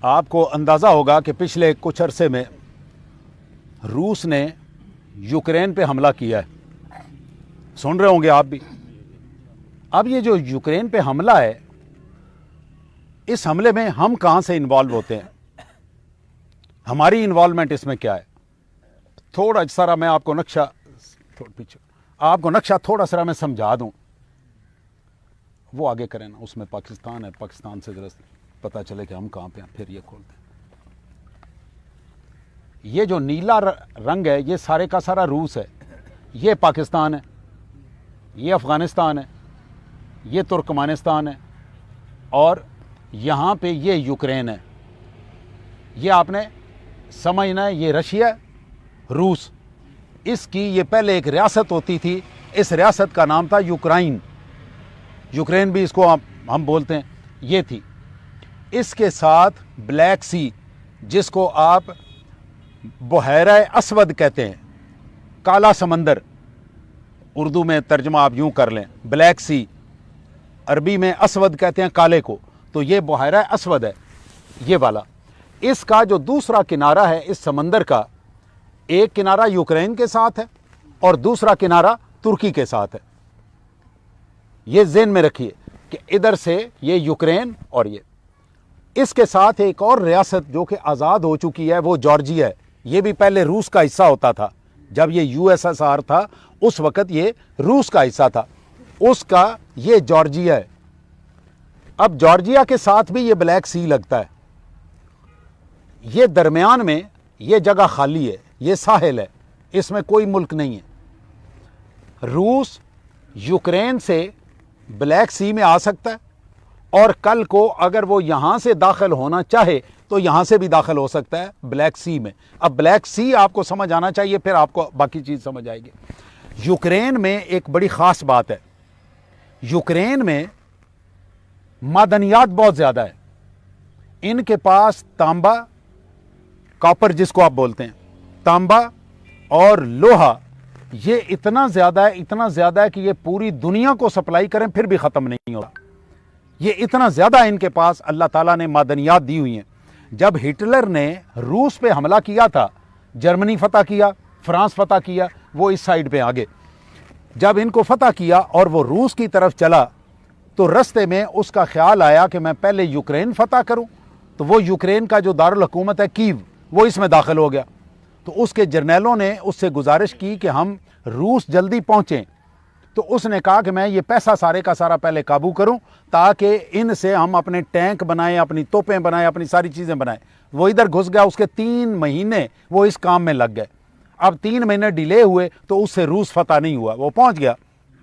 آپ کو اندازہ ہوگا کہ پچھلے کچھ عرصے میں روس نے یوکرین پہ حملہ کیا ہے، سن رہے ہوں گے آپ بھی۔ اب یہ جو یوکرین پہ حملہ ہے، اس حملے میں ہم کہاں سے انوالو ہوتے ہیں؟ ہماری انوالومنٹ اس میں کیا ہے؟ تھوڑا سارا میں آپ کو نقشہ تھوڑا سارا میں سمجھا دوں۔ وہ آگے کریں نا، اس میں پاکستان ہے، پاکستان سے ذرا پتہ چلے کہ ہم کہاں پہ ہیں، پھر یہ کھولتے ہیں۔ یہ جو نیلا رنگ ہے، یہ سارے کا سارا روس ہے، یہ پاکستان ہے، یہ افغانستان ہے، یہ ترکمانستان ہے، اور یہاں پہ یہ یوکرین ہے۔ یہ آپ نے سمجھنا ہے، یہ رشیا ہے، روس۔ اس کی یہ پہلے ایک ریاست ہوتی تھی، اس ریاست کا نام تھا یوکرائن، یوکرین بھی اس کو ہم بولتے ہیں، یہ تھی۔ اس کے ساتھ بلیک سی، جس کو آپ بحیرہ اسود کہتے ہیں، کالا سمندر، اردو میں ترجمہ آپ یوں کر لیں، بلیک سی، عربی میں اسود کہتے ہیں کالے کو، تو یہ بحیرہ اسود ہے، یہ والا۔ اس کا جو دوسرا کنارہ ہے اس سمندر کا، ایک کنارہ یوکرین کے ساتھ ہے اور دوسرا کنارہ ترکی کے ساتھ ہے۔ یہ ذہن میں رکھیے کہ ادھر سے یہ یوکرین اور یہ، اس کے ساتھ ایک اور ریاست جو کہ آزاد ہو چکی ہے، وہ جارجیا ہے۔ یہ بھی پہلے روس کا حصہ ہوتا تھا، جب یہ یو ایس ایس آر تھا اس وقت یہ روس کا حصہ تھا، اس کا یہ جارجیا ہے۔ اب جارجیا کے ساتھ بھی یہ بلیک سی لگتا ہے، یہ درمیان میں یہ جگہ خالی ہے، یہ ساحل ہے، اس میں کوئی ملک نہیں ہے۔ روس یوکرین سے بلیک سی میں آ سکتا ہے، اور کل کو اگر وہ یہاں سے داخل ہونا چاہے تو یہاں سے بھی داخل ہو سکتا ہے بلیک سی میں۔ اب بلیک سی آپ کو سمجھ آنا چاہیے، پھر آپ کو باقی چیز سمجھ آئے گی۔ یوکرین میں ایک بڑی خاص بات ہے، یوکرین میں معدنیات بہت زیادہ ہے۔ ان کے پاس تانبا، کاپر جس کو آپ بولتے ہیں، تانبا اور لوہا، یہ اتنا زیادہ ہے کہ یہ پوری دنیا کو سپلائی کریں پھر بھی ختم نہیں ہوگا۔ یہ اتنا زیادہ ان کے پاس اللہ تعالیٰ نے معدنیات دی ہوئی ہیں۔ جب ہٹلر نے روس پہ حملہ کیا تھا، جرمنی فتح کیا، فرانس فتح کیا، وہ اس سائیڈ پہ آگے، جب ان کو فتح کیا اور وہ روس کی طرف چلا تو رستے میں اس کا خیال آیا کہ میں پہلے یوکرین فتح کروں، تو وہ یوکرین کا جو دارالحکومت ہے کیو، وہ اس میں داخل ہو گیا۔ تو اس کے جرنیلوں نے اس سے گزارش کی کہ ہم روس جلدی پہنچیں، تو اس نے کہا کہ میں یہ پیسہ سارے کا سارا پہلے قابو کروں تاکہ ان سے ہم اپنے ٹینک بنائیں، اپنی توپیں بنائیں، اپنی ساری چیزیں بنائیں۔ وہ ادھر گھس گیا، اس کے 3 مہینے وہ اس کام میں لگ گئے۔ اب 3 مہینے ڈیلے ہوئے تو اس سے روس فتح نہیں ہوا، وہ پہنچ گیا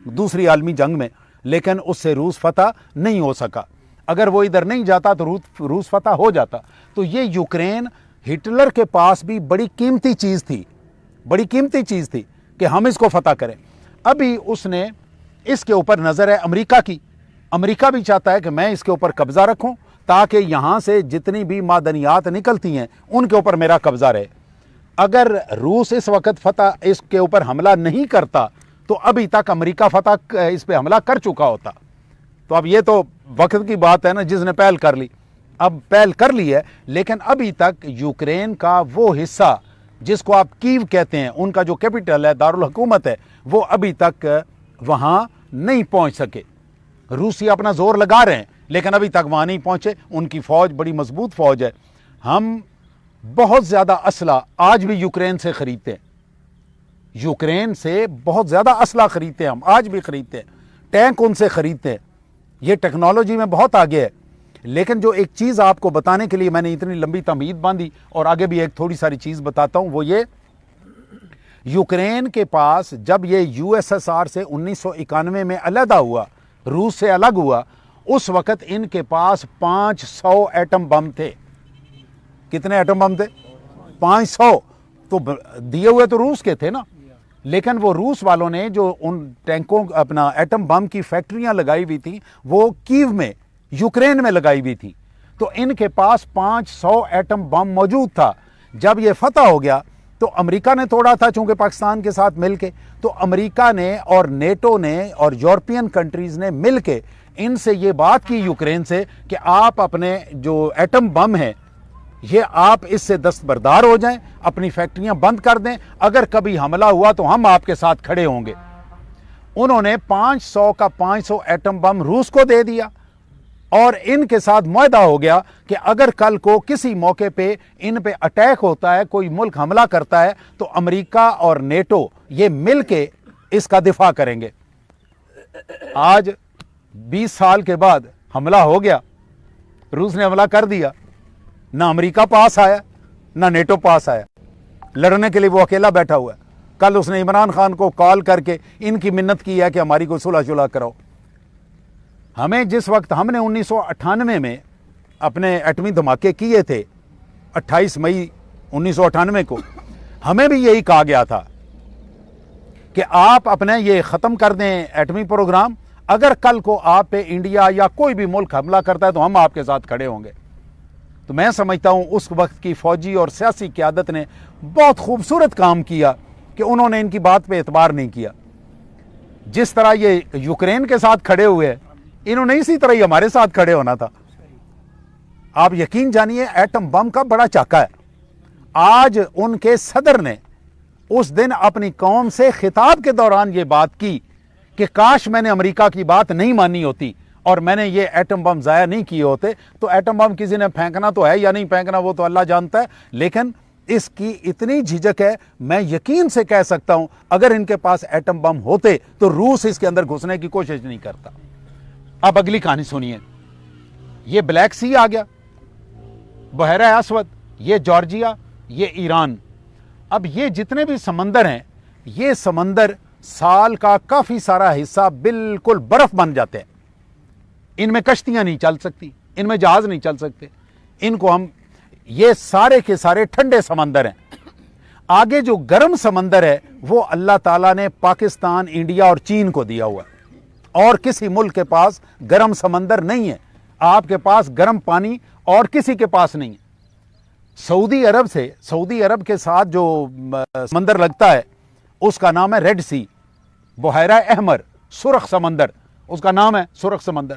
دوسری عالمی جنگ میں، لیکن اس سے روس فتح نہیں ہو سکا۔ اگر وہ ادھر نہیں جاتا تو روس فتح ہو جاتا۔ تو یہ یوکرین ہٹلر کے پاس بھی بڑی قیمتی چیز تھی کہ ہم اس کو فتح کریں۔ ابھی اس نے اس کے اوپر نظر ہے امریکہ کی، امریکہ بھی چاہتا ہے کہ میں اس کے اوپر قبضہ رکھوں تاکہ یہاں سے جتنی بھی معدنیات نکلتی ہیں ان کے اوپر میرا قبضہ رہے۔ اگر روس اس وقت فتح اس کے اوپر حملہ نہیں کرتا تو ابھی تک امریکہ فتح اس پہ حملہ کر چکا ہوتا۔ تو اب یہ تو وقت کی بات ہے نا، جس نے پہل کر لی، اب پہل کر لی ہے، لیکن ابھی تک یوکرین کا وہ حصہ جس کو آپ کیو کہتے ہیں، ان کا جو کیپٹل ہے، دارالحکومت ہے، وہ ابھی تک وہاں نہیں پہنچ سکے۔ روسی اپنا زور لگا رہے ہیں لیکن ابھی تک وہاں نہیں پہنچے۔ ان کی فوج بڑی مضبوط فوج ہے۔ ہم بہت زیادہ اسلحہ آج بھی یوکرین سے خریدتے ہیں، یوکرین سے بہت زیادہ اسلحہ خریدتے ہیں، ہم آج بھی خریدتے ہیں، ٹینک ان سے خریدتے ہیں۔ یہ ٹیکنالوجی میں بہت آگے ہے۔ لیکن جو ایک چیز آپ کو بتانے کے لیے میں نے اتنی لمبی تمہید باندھی، اور آگے بھی ایک تھوڑی ساری چیز بتاتا ہوں، وہ یہ، یوکرین کے پاس جب یہ یو ایس ایس آر سے 1991 میں علیحدہ ہوا، روس سے الگ ہوا، اس وقت ان کے پاس 500 ایٹم بم تھے۔ کتنے ایٹم بم تھے؟ 500۔ تو دیے ہوئے تو روس کے تھے نا، لیکن وہ روس والوں نے جو ان ٹینکوں اپنا ایٹم بم کی فیکٹریاں لگائی ہوئی تھیں وہ کیو میں، یوکرین میں لگائی ہوئی تھی۔ تو ان کے پاس 500 ایٹم بم موجود تھا۔ جب یہ فتح ہو گیا تو امریکہ نے توڑا تھا، چونکہ پاکستان کے ساتھ مل کے، تو امریکہ نے اور نیٹو نے اور یورپین کنٹریز نے مل کے ان سے یہ بات کی یوکرین سے کہ آپ اپنے جو ایٹم بم ہیں یہ آپ اس سے دستبردار ہو جائیں، اپنی فیکٹریاں بند کر دیں، اگر کبھی حملہ ہوا تو ہم آپ کے ساتھ کھڑے ہوں گے۔ انہوں نے 500 کا 500 ایٹم بم روس کو دے دیا، اور ان کے ساتھ معاہدہ ہو گیا کہ اگر کل کو کسی موقع پہ ان پہ اٹیک ہوتا ہے، کوئی ملک حملہ کرتا ہے، تو امریکہ اور نیٹو یہ مل کے اس کا دفاع کریں گے۔ آج 20 سال کے بعد حملہ ہو گیا، روس نے حملہ کر دیا، نہ امریکہ پاس آیا نہ نیٹو پاس آیا، لڑنے کے لیے وہ اکیلا بیٹھا ہوا ہے۔ کل اس نے عمران خان کو کال کر کے ان کی منت کی ہے کہ ہماری کوئی صلح شلح کراؤ۔ ہمیں جس وقت ہم نے 1998 میں اپنے ایٹمی دھماکے کیے تھے، 28 مئی 1998 کو، ہمیں بھی یہی کہا گیا تھا کہ آپ اپنے یہ ختم کر دیں ایٹمی پروگرام، اگر کل کو آپ پہ انڈیا یا کوئی بھی ملک حملہ کرتا ہے تو ہم آپ کے ساتھ کھڑے ہوں گے۔ تو میں سمجھتا ہوں اس وقت کی فوجی اور سیاسی قیادت نے بہت خوبصورت کام کیا کہ انہوں نے ان کی بات پہ اعتبار نہیں کیا۔ جس طرح یہ یوکرین کے ساتھ کھڑے ہوئے، انہوں نے اسی طرح ہی ہمارے ساتھ کھڑے ہونا تھا۔ آپ یقین جانیے ایٹم بم کا بڑا چاکا ہے۔ آج ان کے صدر نے اس دن اپنی قوم سے خطاب کے دوران یہ بات کی کہ کاش میں نے امریکہ کی بات نہیں مانی ہوتی اور میں نے یہ ایٹم بم ضائع نہیں کیے ہوتے۔ تو ایٹم بم کسی نے پھینکنا تو ہے یا نہیں پھینکنا وہ تو اللہ جانتا ہے، لیکن اس کی اتنی جھجک ہے، میں یقین سے کہہ سکتا ہوں اگر ان کے پاس ایٹم بم ہوتے تو روس اس کے اندر گھسنے کی کوشش نہیں کرتا۔ اب اگلی کہانی سنیے۔ یہ بلیک سی آ گیا، بحیرہ اسود، یہ جارجیا، یہ ایران۔ اب یہ جتنے بھی سمندر ہیں، یہ سمندر سال کا کافی سارا حصہ بالکل برف بن جاتے ہیں۔ ان میں کشتیاں نہیں چل سکتی، ان میں جہاز نہیں چل سکتے، ان کو ہم، یہ سارے کے سارے ٹھنڈے سمندر ہیں۔ آگے جو گرم سمندر ہے وہ اللہ تعالیٰ نے پاکستان، انڈیا اور چین کو دیا ہوا ہے، اور کسی ملک کے پاس گرم سمندر نہیں ہے۔ آپ کے پاس گرم پانی اور کسی کے پاس نہیں ہے۔ سعودی عرب کے ساتھ جو سمندر لگتا ہے اس کا نام ہے ریڈ سی، بحیرہ احمر، سرخ سمندر، اس کا نام ہے سرخ سمندر،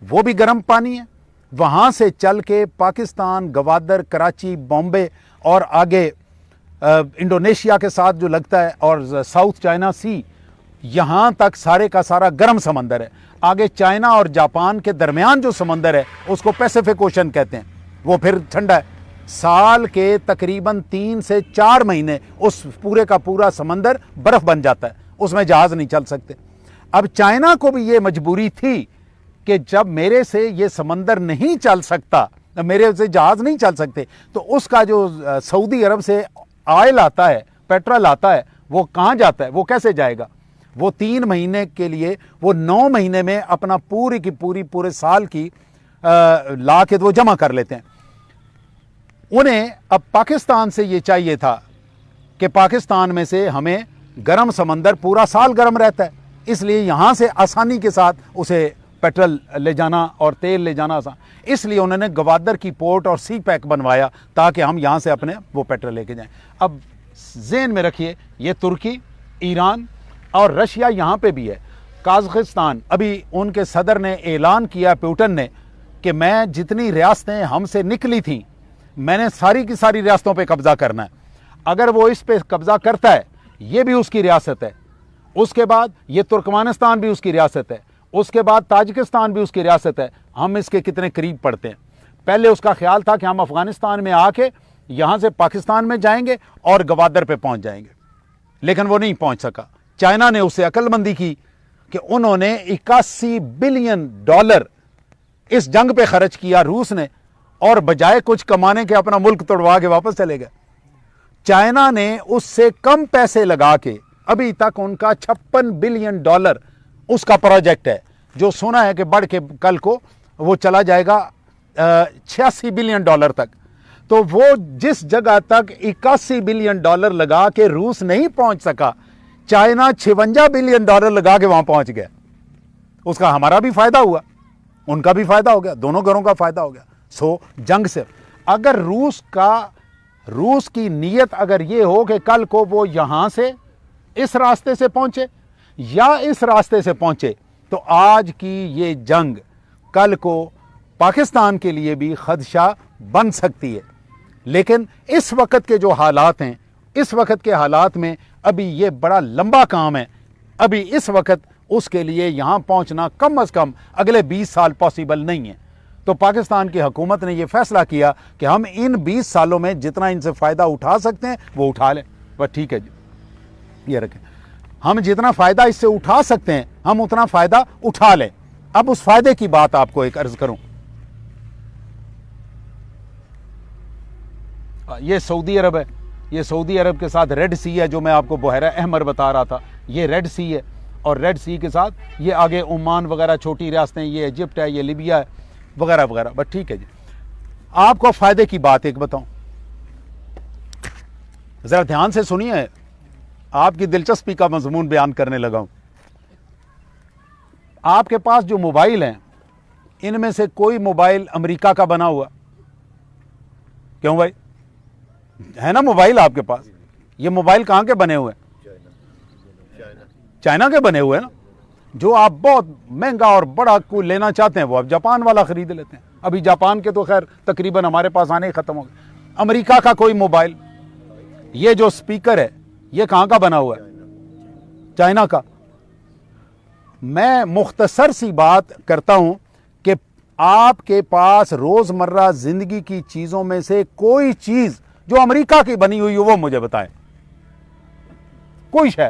وہ بھی گرم پانی ہے۔ وہاں سے چل کے پاکستان، گوادر، کراچی، بامبے اور آگے انڈونیشیا کے ساتھ جو لگتا ہے، اور ساؤتھ چائنا سی، یہاں تک سارے کا سارا گرم سمندر ہے۔ آگے چائنا اور جاپان کے درمیان جو سمندر ہے اس کو پیسیفک اوشن کہتے ہیں، وہ پھر ٹھنڈا ہے۔ سال کے تقریباً 3 سے 4 مہینے اس پورے کا پورا سمندر برف بن جاتا ہے، اس میں جہاز نہیں چل سکتے۔ اب چائنا کو بھی یہ مجبوری تھی کہ جب میرے سے یہ سمندر نہیں چل سکتا، میرے سے جہاز نہیں چل سکتے، تو اس کا جو سعودی عرب سے آئل آتا ہے، پیٹرول آتا ہے، وہ کہاں جاتا ہے، وہ کیسے جائے گا؟ وہ 3 مہینے کے لیے، وہ 9 مہینے میں اپنا پوری کی پوری پورے سال کی لا کے وہ جمع کر لیتے ہیں۔ انہیں اب پاکستان سے یہ چاہیے تھا کہ پاکستان میں سے ہمیں گرم سمندر پورا سال گرم رہتا ہے، اس لیے یہاں سے آسانی کے ساتھ اسے پیٹرول لے جانا اور تیل لے جانا آسان، اس لیے انہوں نے گوادر کی پورٹ اور سی پیک بنوایا تاکہ ہم یہاں سے اپنے وہ پیٹرول لے کے جائیں۔ اب ذہن میں رکھیے، یہ ترکی، ایران اور رشیا یہاں پہ بھی ہے، قازقستان، ابھی ان کے صدر نے اعلان کیا، پیوٹن نے، کہ میں جتنی ریاستیں ہم سے نکلی تھیں میں نے ساری کی ساری ریاستوں پہ قبضہ کرنا ہے۔ اگر وہ اس پہ قبضہ کرتا ہے، یہ بھی اس کی ریاست ہے، اس کے بعد یہ ترکمانستان بھی اس کی ریاست ہے، اس کے بعد تاجکستان بھی اس کی ریاست ہے۔ ہم اس کے کتنے قریب پڑتے ہیں۔ پہلے اس کا خیال تھا کہ ہم افغانستان میں آ کے یہاں سے پاکستان میں جائیں گے اور گوادر پہ پہنچ جائیں گے، لیکن وہ نہیں پہنچ سکا۔ چائنا نے اس سے عقل مندی کی کہ انہوں نے $81 بلین اس جنگ پہ خرچ کیا روس نے، اور بجائے کچھ کمانے کے اپنا ملک توڑوا کے واپس چلے گئے۔ چائنا نے اس سے کم پیسے لگا کے ابھی تک ان کا $56 بلین اس کا پروجیکٹ ہے، جو سنا ہے کہ بڑھ کے کل کو وہ چلا جائے گا $86 بلین تک۔ تو وہ جس جگہ تک $81 بلین لگا کے روس نہیں پہنچ سکا، چائنا $56 بلین لگا کے وہاں پہنچ گیا۔ اس کا ہمارا بھی فائدہ ہوا، ان کا بھی فائدہ ہو گیا، دونوں گھروں کا فائدہ ہو گیا۔ سو جنگ سے اگر روس کی نیت اگر یہ ہو کہ کل کو وہ یہاں سے اس راستے سے پہنچے یا اس راستے سے پہنچے، تو آج کی یہ جنگ کل کو پاکستان کے لیے بھی خدشہ بن سکتی ہے۔ لیکن اس وقت کے جو حالات ہیں، اس وقت کے حالات میں ابھی یہ بڑا لمبا کام ہے، ابھی اس وقت اس کے لیے یہاں پہنچنا کم از کم اگلے 20 سال پاسبل نہیں ہے۔ تو پاکستان کی حکومت نے یہ فیصلہ کیا کہ ہم ان 20 سالوں میں جتنا ان سے فائدہ اٹھا سکتے ہیں وہ اٹھا لیں، بس ٹھیک ہے جی، یہ رکھیں، ہم جتنا فائدہ اس سے اٹھا سکتے ہیں ہم اتنا فائدہ اٹھا لیں۔ اب اس فائدے کی بات آپ کو ایک عرض کروں، یہ سعودی عرب ہے، یہ سعودی عرب کے ساتھ ریڈ سی ہے، جو میں آپ کو بحیرہ احمر بتا رہا تھا، یہ ریڈ سی ہے، اور ریڈ سی کے ساتھ یہ آگے عمان وغیرہ چھوٹی ریاستیں، یہ ایجپٹ ہے، یہ لیبیا ہے وغیرہ وغیرہ، بس ٹھیک ہے جی۔ آپ کو فائدے کی بات ایک بتاؤں، ذرا دھیان سے سنیے، آپ کی دلچسپی کا مضمون بیان کرنے لگا ہوں۔ آپ کے پاس جو موبائل ہیں ان میں سے کوئی موبائل امریکہ کا بنا ہوا؟ کیوں بھائی، ہے نا موبائل آپ کے پاس؟ یہ موبائل کہاں کے بنے ہوئے ہیں؟ چائنا کے بنے ہوئے ہیں نا۔ جو آپ بہت مہنگا اور بڑا کوئی لینا چاہتے ہیں وہ آپ جاپان والا خرید لیتے ہیں۔ ابھی جاپان کے تو خیر تقریباً ہمارے پاس آنے ہی ختم ہو گئے۔ امریکہ کا کوئی موبائل، یہ جو سپیکر ہے یہ کہاں کا بنا ہوا ہے؟ چائنا کا۔ میں مختصر سی بات کرتا ہوں کہ آپ کے پاس روزمرہ زندگی کی چیزوں میں سے کوئی چیز جو امریکہ کی بنی ہوئی ہو وہ مجھے بتائیں۔ کوئی شے،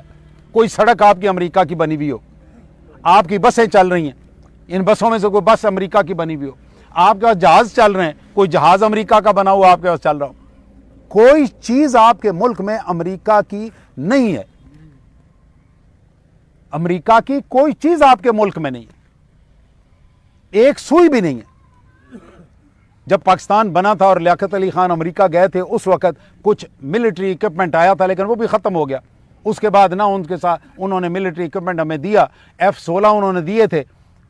کوئی سڑک آپ کی امریکہ کی بنی ہوئی ہو، آپ کی بسیں چل رہی ہیں، ان بسوں میں سے کوئی بس امریکہ کی بنی ہوئی ہو، آپ کے پاس جہاز چل رہے ہیں، کوئی جہاز امریکہ کا بنا ہوا آپ کے پاس چل رہا ہو، کوئی چیز آپ کے ملک میں امریکہ کی نہیں ہے، امریکہ کی کوئی چیز آپ کے ملک میں نہیں ہے، ایک سوئی بھی نہیں ہے۔ جب پاکستان بنا تھا اور لیاقت علی خان امریکہ گئے تھے اس وقت کچھ ملٹری اکوپمنٹ آیا تھا، لیکن وہ بھی ختم ہو گیا۔ اس کے بعد نہ ان کے ساتھ انہوں نے ملٹری اکوپمنٹ ہمیں دیا، F-16 انہوں نے دیے تھے،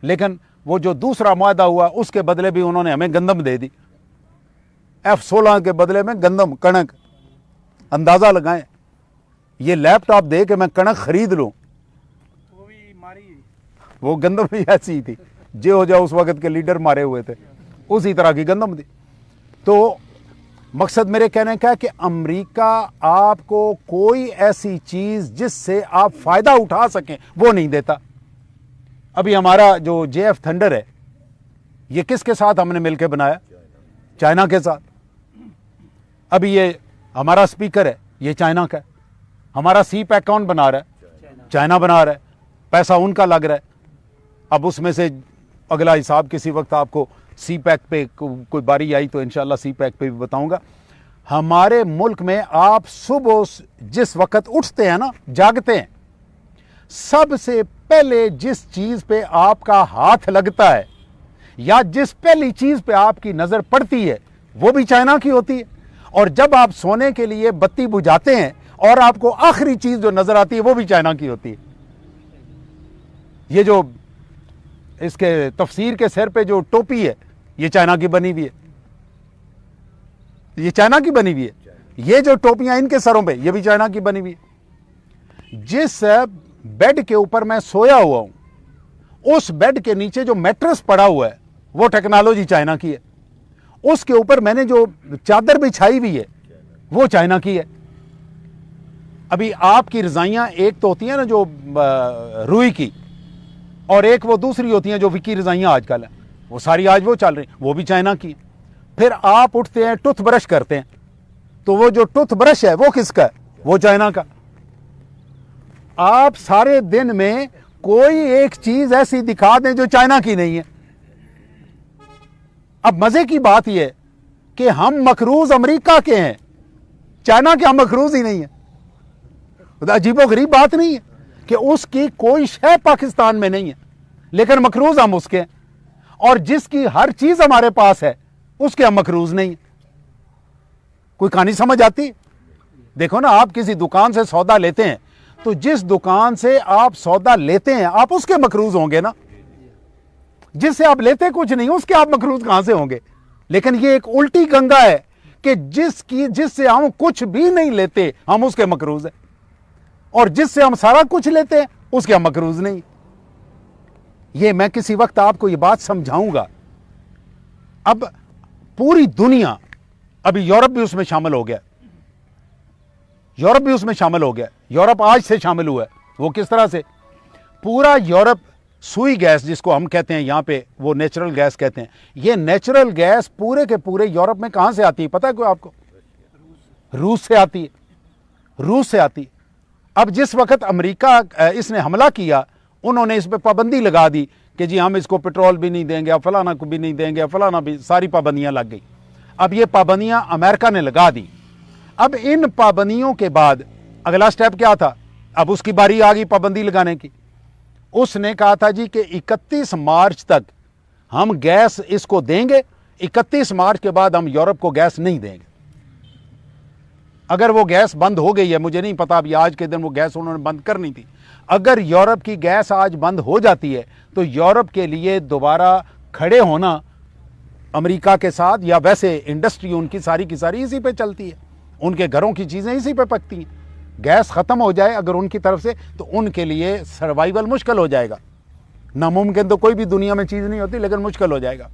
لیکن وہ جو دوسرا معاہدہ ہوا اس کے بدلے بھی انہوں نے ہمیں گندم دے دی، F-16 کے بدلے میں گندم، کنک۔ اندازہ لگائیں، یہ لیپ ٹاپ دے کہ میں کنک خرید لوں، وہ گندم بھی ایسی تھی، جے ہو جا اس وقت کے لیڈر مارے ہوئے تھے، اسی طرح کی گندم تھی۔ تو مقصد میرے کہنے کا ہے کہ امریکہ آپ کو کوئی ایسی چیز جس سے آپ فائدہ اٹھا سکیں وہ نہیں دیتا۔ ابھی ہمارا جو JF تھنڈر ہے یہ کس کے ساتھ ہم نے مل کے بنایا؟ چائنا کے ساتھ۔ ابھی یہ ہمارا سپیکر ہے یہ چائنا کا ہے، ہمارا سی پیک کون بنا رہا ہے؟ چائنا بنا رہا ہے، پیسہ ان کا لگ رہا ہے۔ اب اس میں سے اگلا حساب کسی وقت آپ کو سی پیک پہ کوئی باری آئی تو انشاءاللہ سی پیک پہ بھی بتاؤں گا۔ ہمارے ملک میں آپ صبح جس وقت اٹھتے ہیں نا، جاگتے ہیں، سب سے پہلے جس چیز پہ آپ کا ہاتھ لگتا ہے یا جس پہلی چیز پہ آپ کی نظر پڑتی ہے وہ بھی چائنا کی ہوتی ہے، اور جب آپ سونے کے لیے بتی بجھاتے ہیں اور آپ کو آخری چیز جو نظر آتی ہے وہ بھی چائنا کی ہوتی ہے۔ یہ جو اس کے تفسیر کے سر پہ جو ٹوپی ہے یہ چائنا کی بنی ہوئی ہے، یہ چائنا کی بنی ہوئی ہے۔ یہ جو ٹوپیاں ان کے سروں پہ یہ بھی چائنا کی بنی ہوئی ہے۔ جس بیڈ کے اوپر میں سویا ہوا ہوں اس بیڈ کے نیچے جو میٹرس پڑا ہوا ہے وہ ٹیکنالوجی چائنا کی ہے، اس کے اوپر میں نے جو چادر بچھائی ہوئی ہے وہ چائنا کی ہے۔ ابھی آپ کی رضائیاں ایک تو ہوتی ہیں نا جو روئی کی، اور ایک وہ دوسری ہوتی ہیں جو وکی رضائیاں آج کل ہیں، وہ ساری آج وہ چل رہی ہیں، وہ بھی چائنا کی ہیں۔ پھر آپ اٹھتے ہیں ٹوتھ برش کرتے ہیں تو وہ جو ٹوتھ برش ہے وہ کس کا ہے؟ وہ چائنا کا۔ آپ سارے دن میں کوئی ایک چیز ایسی دکھا دیں جو چائنا کی نہیں ہے۔ اب مزے کی بات یہ ہے کہ ہم مقروض امریکہ کے ہیں، چائنا کے ہم مقروض ہی نہیں ہیں۔ عجیب و غریب بات نہیں ہے کہ اس کی کوئی شے پاکستان میں نہیں ہے لیکن مقروض ہم اس کے ہیں، اور جس کی ہر چیز ہمارے پاس ہے اس کے ہم مقروض نہیں ہیں۔ کوئی کہانی سمجھ آتی؟ دیکھو نا، آپ کسی دکان سے سودا لیتے ہیں تو جس دکان سے آپ سودا لیتے ہیں آپ اس کے مقروض ہوں گے نا، جس سے آپ لیتے کچھ نہیں اس کے آپ مقروض کہاں سے ہوں گے؟ لیکن یہ ایک الٹی گنگا ہے کہ جس سے ہم کچھ بھی نہیں لیتے ہم اس کے مقروض ہیں، اور جس سے ہم سارا کچھ لیتے ہیں اس کے ہم مقروض نہیں۔ یہ میں کسی وقت آپ کو یہ بات سمجھاؤں گا۔ اب پوری دنیا ابھی یورپ بھی اس میں شامل ہو گیا، یورپ بھی اس میں شامل ہو گیا. یورپ آج سے شامل ہوا ہے. وہ کس طرح سے؟ پورا یورپ سوئی گیس جس کو ہم کہتے ہیں یہاں پہ، وہ نیچرل گیس کہتے ہیں. یہ نیچرل گیس پورے کے پورے یورپ میں کہاں سے آتی ہے پتہ ہے کوئی آپ کو؟ روس سے آتی ہے، روس سے آتی ہے. اب جس وقت امریکہ اس نے حملہ کیا، انہوں نے اس پہ پابندی لگا دی کہ جی ہم اس کو پٹرول بھی نہیں دیں گے، فلانا کو بھی نہیں دیں گے، فلانا بھی، ساری پابندیاں لگ گئی. اب یہ پابندیاں امریکہ نے لگا دی. اب ان پابندیوں کے بعد اگلا سٹیپ کیا تھا؟ اب اس کی باری آ گئی پابندی لگانے کی. اس نے کہا تھا جی کہ 31 مارچ تک ہم گیس اس کو دیں گے، 31 مارچ کے بعد ہم یورپ کو گیس نہیں دیں گے. اگر وہ گیس بند ہو گئی ہے، مجھے نہیں پتا، ابھی آج کے دن وہ گیس انہوں نے بند کرنی تھی. اگر یورپ کی گیس آج بند ہو جاتی ہے تو یورپ کے لیے دوبارہ کھڑے ہونا امریکہ کے ساتھ، یا ویسے انڈسٹری ان کی ساری اسی پہ چلتی ہے، ان کے گھروں کی چیزیں اسی پہ پکتی ہیں. گیس ختم ہو جائے اگر ان کی طرف سے تو ان کے لیے سروائیول مشکل ہو جائے گا. ناممکن تو کوئی بھی دنیا میں چیز نہیں ہوتی، لیکن مشکل ہو جائے گا.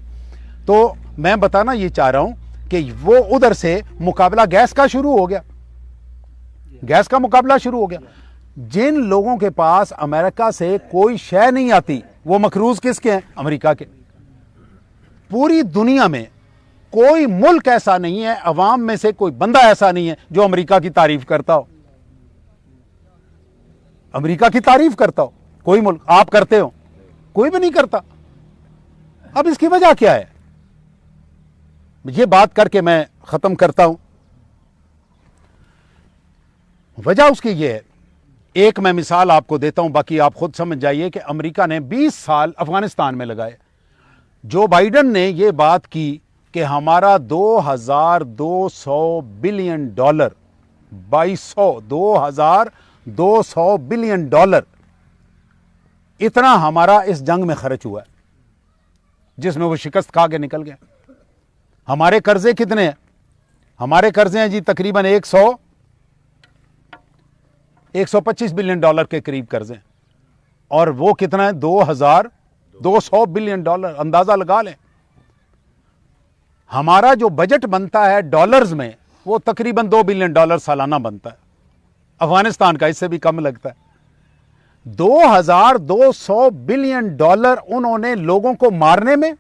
تو میں بتانا یہ چاہ رہا ہوں کہ وہ ادھر سے مقابلہ گیس کا شروع ہو گیا، گیس کا مقابلہ شروع ہو گیا. جن لوگوں کے پاس امریکہ سے کوئی شے نہیں آتی، وہ مقروض کس کے ہیں؟ امریکہ کے. پوری دنیا میں کوئی ملک ایسا نہیں ہے، عوام میں سے کوئی بندہ ایسا نہیں ہے جو امریکہ کی تعریف کرتا ہو، امریکہ کی تعریف کرتا ہو. کوئی ملک آپ کرتے ہو؟ کوئی بھی نہیں کرتا. اب اس کی وجہ کیا ہے؟ یہ بات کر کے میں ختم کرتا ہوں. وجہ اس کی یہ ہے، ایک میں مثال آپ کو دیتا ہوں، باقی آپ خود سمجھ جائیے کہ امریکہ نے 20 سال افغانستان میں لگائے. جو بائیڈن نے یہ بات کی کہ ہمارا $2200 بلین، 2200 بلین ڈالر اتنا ہمارا اس جنگ میں خرچ ہوا ہے، جس میں وہ شکست کھا کے نکل گئے. ہمارے قرضے کتنے ہیں؟ ہمارے قرضے ہیں جی تقریباً 125 بلین ڈالر کے قریب قرضے ہیں. اور وہ کتنا ہے؟ 2200 بلین ڈالر. اندازہ لگا لیں. ہمارا جو بجٹ بنتا ہے ڈالرز میں وہ تقریباً $2 بلین سالانہ بنتا ہے. افغانستان کا اس سے بھی کم لگتا ہے. 2200 بلین ڈالر انہوں نے لوگوں کو مارنے میں،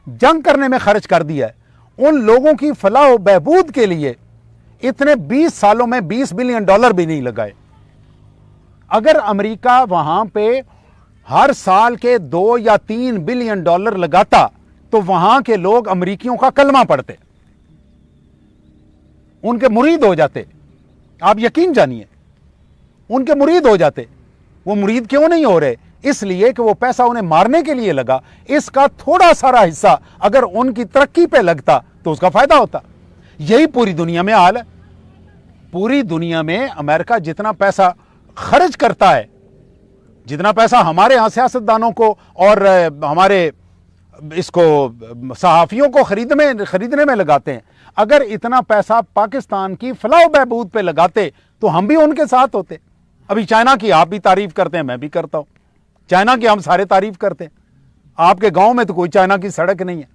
جنگ کرنے میں خرچ کر دیا ہے. ان لوگوں کی فلاح و بہبود کے لیے اتنے 20 سالوں میں $20 بلین بھی نہیں لگائے. اگر امریکہ وہاں پہ ہر سال کے $2 یا $3 بلین لگاتا تو وہاں کے لوگ امریکیوں کا کلمہ پڑھتے، ان کے مرید ہو جاتے. آپ یقین جانیے ان کے مرید ہو جاتے. وہ مرید کیوں نہیں ہو رہے؟ اس لیے کہ وہ پیسہ انہیں مارنے کے لیے لگا. اس کا تھوڑا سارا حصہ اگر ان کی ترقی پہ لگتا تو اس کا فائدہ ہوتا. یہی پوری دنیا میں حال ہے. پوری دنیا میں امریکہ جتنا پیسہ خرچ کرتا ہے، جتنا پیسہ ہمارے ہاں سیاستدانوں کو اور ہمارے اس کو صحافیوں کو خریدنے میں لگاتے ہیں، اگر اتنا پیسہ پاکستان کی فلاح و بہبود پہ لگاتے تو ہم بھی ان کے ساتھ ہوتے. ابھی چائنا کی آپ بھی تعریف کرتے ہیں، میں بھی کرتا ہوں. چائنا کی ہم سارے تعریف کرتے ہیں. آپ کے گاؤں میں تو کوئی چائنا کی سڑک نہیں ہے،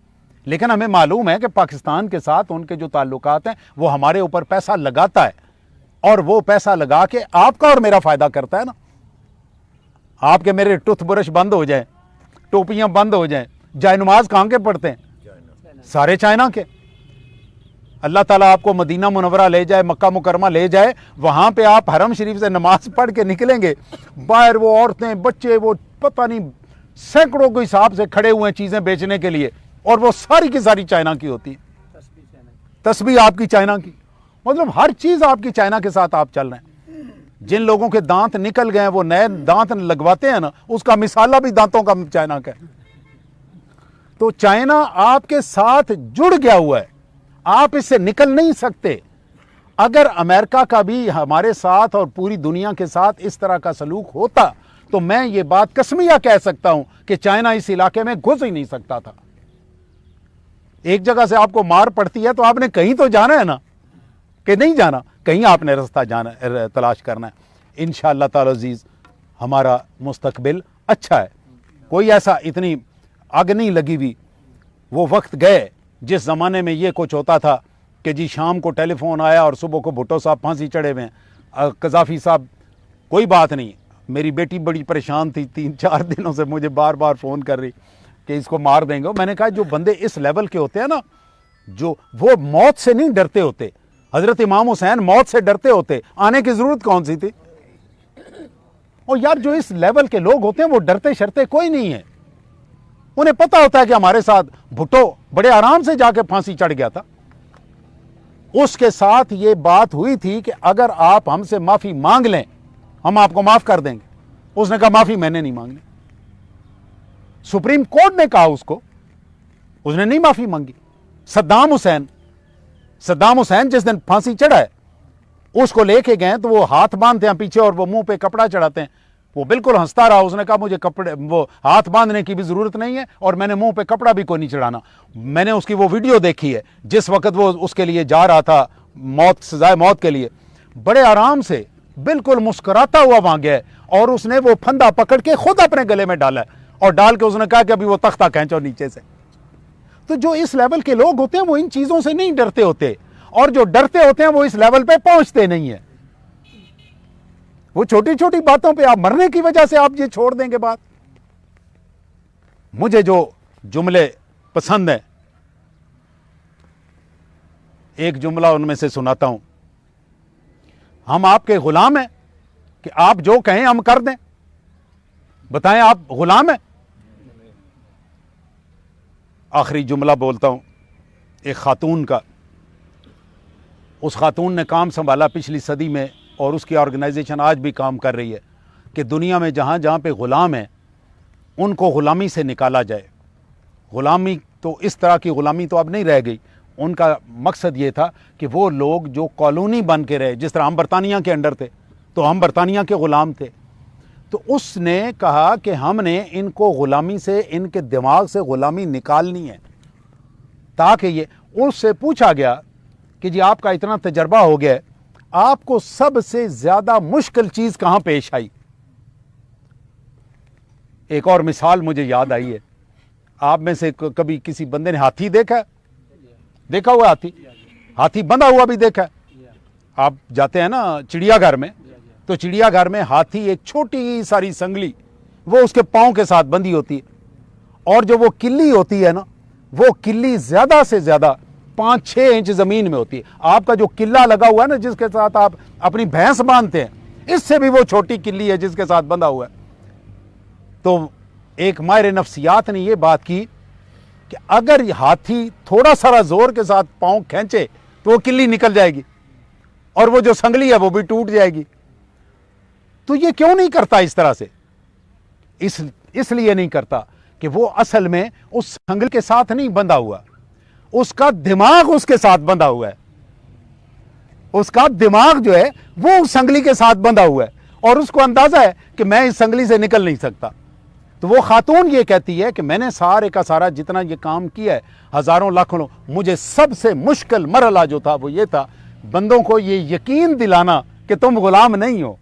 لیکن ہمیں معلوم ہے کہ پاکستان کے ساتھ ان کے جو تعلقات ہیں وہ ہمارے اوپر پیسہ لگاتا ہے، اور وہ پیسہ لگا کے آپ کا اور میرا فائدہ کرتا ہے نا. آپ کے میرے ٹوتھ برش بند ہو جائیں، ٹوپیاں بند ہو جائیں، جائے نماز کہاں کے پڑھتے ہیں؟ سارے چائنا کے. اللہ تعالیٰ آپ کو مدینہ منورہ لے جائے، مکہ مکرمہ لے جائے، وہاں پہ آپ حرم شریف سے نماز پڑھ کے نکلیں گے، باہر وہ عورتیں بچے وہ پتہ نہیں سینکڑوں کے حساب سے کھڑے ہوئے ہیں چیزیں بیچنے کے لیے، اور وہ ساری کی ساری چائنا کی ہوتی ہے. تسبیح آپ کی چائنا کی. مطلب ہر چیز آپ کی چائنا کے ساتھ آپ چل رہے ہیں. جن لوگوں کے دانت نکل گئے وہ نئے دانت لگواتے ہیں نا، اس کا مثالہ بھی دانتوں کا چائنا کا ہے. تو چائنا آپ کے ساتھ جڑ گیا ہوا ہے، آپ اس سے نکل نہیں سکتے. اگر امریکہ کا بھی ہمارے ساتھ اور پوری دنیا کے ساتھ اس طرح کا سلوک ہوتا تو میں یہ بات قسمیہ کہہ سکتا ہوں کہ چائنا اس علاقے میں گھس ہی نہیں سکتا تھا. ایک جگہ سے آپ کو مار پڑتی ہے تو آپ نے کہیں تو جانا ہے نا، کہ نہیں جانا، کہیں آپ نے رستہ جانا تلاش کرنا ہے. انشاءاللہ تعالی عزیز ہمارا مستقبل اچھا ہے. کوئی ایسا اتنی آگ نہیں لگی ہوئی. وہ وقت گئے جس زمانے میں یہ کچھ ہوتا تھا کہ جی شام کو ٹیلی فون آیا اور صبح کو بھٹو صاحب پھانسی چڑھے ہوئے ہیں، قذافی صاحب کوئی بات نہیں. میری بیٹی بڑی پریشان تھی 3-4 دنوں سے، مجھے بار بار فون کر رہی کہ اس کو مار دیں گے. میں نے کہا جو بندے اس لیول کے ہوتے ہیں نا، جو وہ موت سے نہیں ڈرتے ہوتے. حضرت امام حسین موت سے ڈرتے ہوتے، آنے کی ضرورت کون سی تھی؟ اور یار جو اس لیول کے لوگ ہوتے ہیں وہ ڈرتے شرتے کوئی نہیں ہے. انہیں پتا ہوتا ہے کہ ہمارے ساتھ بھٹو بڑے آرام سے جا کے پھانسی چڑھ گیا تھا. اس کے ساتھ یہ بات ہوئی تھی کہ اگر آپ ہم سے معافی مانگ لیں ہم آپ کو معاف کر دیں گے. اس نے کہا معافی میں نے نہیں مانگنی. سپریم کورٹ نے کہا اس کو، اس نے نہیں معافی مانگی. صدام حسین جس دن پھانسی چڑھا ہے اس کو لے کے گئے تو وہ ہاتھ باندھتے ہیں پیچھے اور وہ منہ پہ کپڑا چڑھاتے ہیں. وہ بالکل ہنستا رہا. اس نے کہا مجھے وہ ہاتھ باندھنے کی بھی ضرورت نہیں ہے اور میں نے منہ پہ کپڑا بھی کوئی نہیں چڑھانا. میں نے اس کی وہ ویڈیو دیکھی ہے جس وقت وہ اس کے لیے جا رہا تھا سزائے موت کے لیے. بڑے آرام سے بالکل مسکراتا ہوا وہاں گیا اور اس نے وہ پھندا پکڑ کے خود اپنے گلے میں ڈالا اور ڈال کے اس نے کہا کہ ابھی وہ تختہ کھینچو نیچے سے. تو جو اس لیول کے لوگ ہوتے ہیں وہ ان چیزوں سے نہیں ڈرتے ہوتے، اور جو ڈرتے ہوتے ہیں وہ اس لیول پہ پہنچتے نہیں ہیں. وہ چھوٹی چھوٹی باتوں پہ آپ مرنے کی وجہ سے آپ یہ چھوڑ دیں گے بات. مجھے جو جملے پسند ہیں ایک جملہ ان میں سے سناتا ہوں. ہم آپ کے غلام ہیں کہ آپ جو کہیں ہم کر دیں. بتائیں آپ غلام ہیں؟ آخری جملہ بولتا ہوں ایک خاتون کا. اس خاتون نے کام سنبھالا پچھلی صدی میں اور اس کی آرگنائزیشن آج بھی کام کر رہی ہے کہ دنیا میں جہاں جہاں پہ غلام ہیں ان کو غلامی سے نکالا جائے. غلامی تو اس طرح کی غلامی تو اب نہیں رہ گئی. ان کا مقصد یہ تھا کہ وہ لوگ جو کالونی بن کے رہے، جس طرح ہم برطانیہ کے انڈر تھے تو ہم برطانیہ کے غلام تھے. تو اس نے کہا کہ ہم نے ان کو غلامی سے، ان کے دماغ سے غلامی نکالنی ہے. تاکہ یہ اس سے پوچھا گیا کہ جی آپ کا اتنا تجربہ ہو گیا ہے، آپ کو سب سے زیادہ مشکل چیز کہاں پیش آئی؟ ایک اور مثال مجھے یاد آئی ہے. آپ میں سے کبھی کسی بندے نے ہاتھی دیکھا ہوا؟ ہاتھی بندھا ہوا بھی دیکھا ہے؟ آپ جاتے ہیں نا چڑیا گھر میں، تو چڑیا گھر میں ہاتھی ایک چھوٹی ساری سنگلی وہ اس کے پاؤں کے ساتھ بندھی ہوتی ہے، اور جو وہ کلی ہوتی ہے نا، وہ کلی زیادہ سے زیادہ 5-6 انچ زمین میں ہوتی ہے. آپ کا جو قلعہ لگا ہوا ہے نا جس کے ساتھ آپ اپنی بھینس باندھتے ہیں، اس سے بھی وہ چھوٹی کلی ہے جس کے ساتھ بندھا ہوا ہے. تو ایک ماہر نفسیات نے یہ بات کی کہ اگر ہاتھی تھوڑا سا زور کے ساتھ پاؤں کھینچے تو وہ کلی نکل جائے گی اور وہ جو سنگلی ہے وہ بھی ٹوٹ جائے گی. تو یہ کیوں نہیں کرتا اس طرح سے؟ اس لیے نہیں کرتا کہ وہ اصل میں اس سنگل کے ساتھ نہیں بندھا ہوا، اس کا دماغ اس کے ساتھ بندھا ہوا ہے. اس کا دماغ جو ہے وہ اس سنگلی کے ساتھ بندھا ہوا ہے اور اس کو اندازہ ہے کہ میں اس سنگلی سے نکل نہیں سکتا. تو وہ خاتون یہ کہتی ہے کہ میں نے سارے کا سارا جتنا یہ کام کیا ہے، ہزاروں لاکھوں، مجھے سب سے مشکل مرحلہ جو تھا وہ یہ تھا بندوں کو یہ یقین دلانا کہ تم غلام نہیں ہو.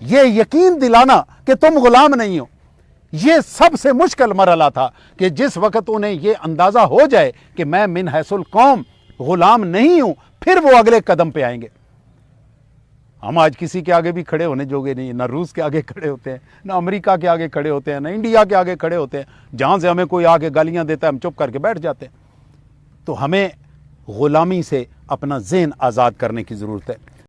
یہ یقین دلانا کہ تم غلام نہیں ہو، یہ سب سے مشکل مرحلہ تھا کہ جس وقت انہیں یہ اندازہ ہو جائے کہ میں من حیث القوم غلام نہیں ہوں، پھر وہ اگلے قدم پہ آئیں گے. ہم آج کسی کے آگے بھی کھڑے ہونے جوگے نہیں، نہ روس کے آگے کھڑے ہوتے ہیں، نہ امریکہ کے آگے کھڑے ہوتے ہیں، نہ انڈیا کے آگے کھڑے ہوتے ہیں. جہاں سے ہمیں کوئی آگے گالیاں دیتا ہے ہم چپ کر کے بیٹھ جاتے ہیں. تو ہمیں غلامی سے اپنا ذہن آزاد کرنے کی ضرورت ہے.